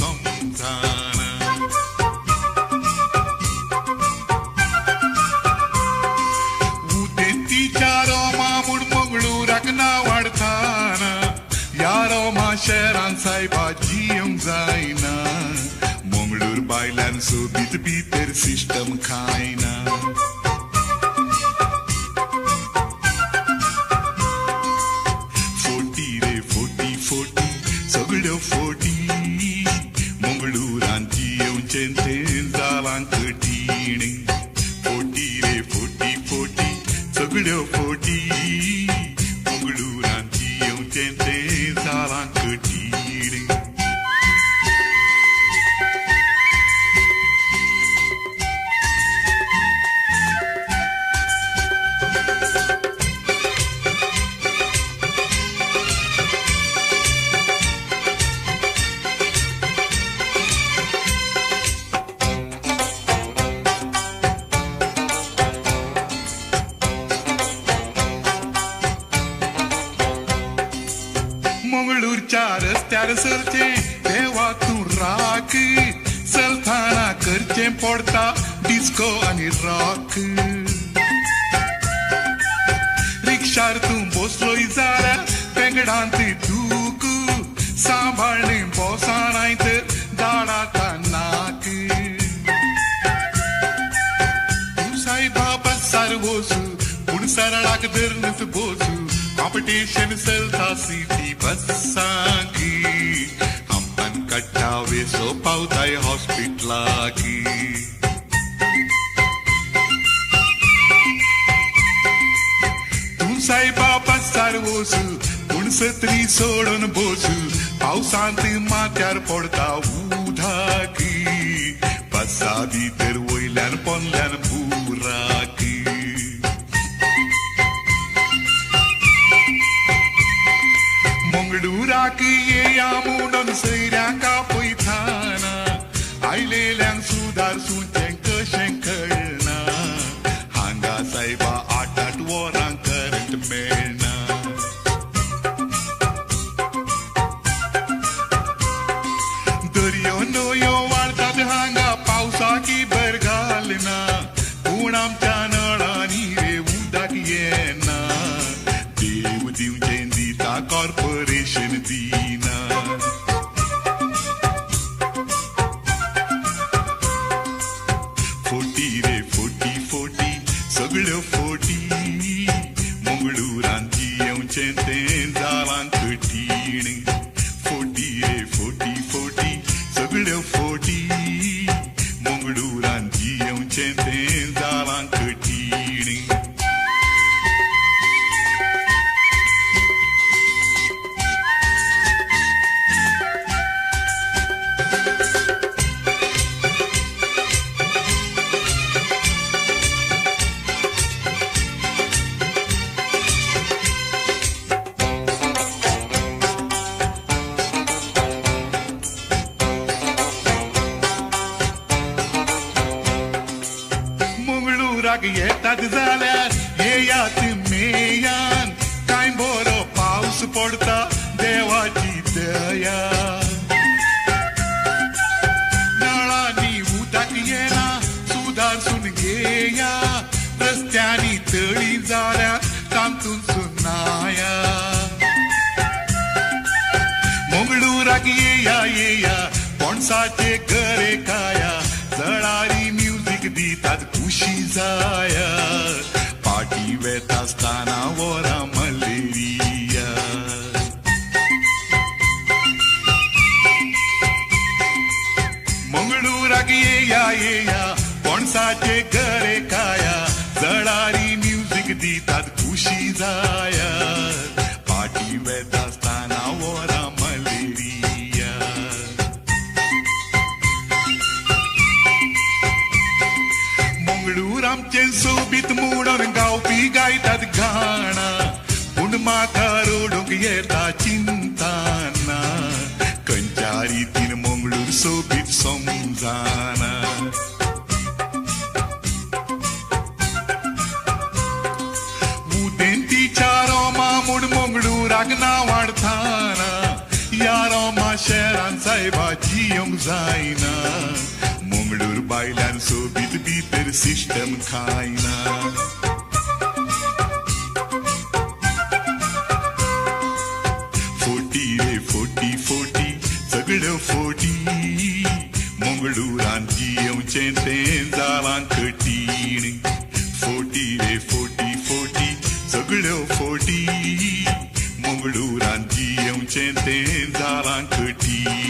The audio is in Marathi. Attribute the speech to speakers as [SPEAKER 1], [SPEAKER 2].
[SPEAKER 1] समजाना उदेतीच्या रोमामुड मंगळूराक नांव वाडताना या रोमा शहरान सायबाजी येवंक जायना मंगळूर बायलान सोबीत भितर सिस्टम खायना सगळ्यो फोटी मंगळूरांची येवचें तें जालां कठीण फोटी रे फोटी फोटी सगळ्यो फोटी मंगळूरांची येवचें तें जालां कठीण मंगळूरच्या रस्त्यार सरचे देवा तूं राख चलताना करचें पडटा डिस्को आनी रॉक रिक्षार तूं बसलोय जाल्यार पेंगडांत दूक सांबाळ्ळी बोसानायत दाडाता नाक तूं सायबा बसार वचू पूण सरळाक धरनत बोसू कॉम्पिटिशन चलता सिटी बसांकी आमकां कट्टा वेसो पावताय हॉस्पिटलाकी तूं सायबा बसार वचू पूण सत्री सोडून बोसू पावसांत माथ्यार पडता उदाकी बसा भितर वयल्यान पोंदल्यान बुराकी मंगळूराक येया म्हणून सैऱ्यांक आपयताना आयलेल्यांक सुदारसून तें कशें कळना हांगा सायबा 8-8 वरां करंट मेळना दर्यो न्हंयो वाळटात हांगा पावसाकी भर घालना पूण आमच्या नळांनी रे उदक येना देव दिवचें दिता कॉर्पोरेशन दिना फोटी रे फोटी फोटी सगळ्यो फोटी मंगळूरांची येवचें तें जालां कठीण फोटी रे फोटी फोटी सगळ्यो फोटी मंगळूरांची येवचें तें जालां कठीण मंगळूराक येतात जाल्यार येयात मेयान कांय बरो पावस पडटा देवाची दया नळांनी उदक येना सुदारसून घेया रस्त्यांनी तळी जाल्यार तांतून सुनाया मंगळूराक येया येया पणसाचे गरे काया जळारी म्युजीक दितात खुशी जाया पाटी वेता आसतना वरा मलेरिया मंगळूराक येया येया पणसाचे गरे काया जळारी म्युजीक दितात खुशी जाया पाटी वेता आसतना वरा मलेरिया मंगळूर आमचें सोबीत म्हणून गावपी गायतात गाणा पूण म्हाका रडूंक येता चिंताना खंयच्या रितीन मंगळूर सोबीत समजाना उदेंतीच्या रोमा म्हूण मंगळूराक नांव वाडताना या रोमा शहरान सायबाची घेवंक जायना मंगळूर बायल्यान सोबीत भितर सिस्टम खायना फोटी रे फोटी फोटी सगळ्यो फोटी मंगळूरान येवचें तें जालां कठीण फोटी रे फोटी फोटी सगळ्यो फोटी मंगळूरान येवचें तें जालां कठीण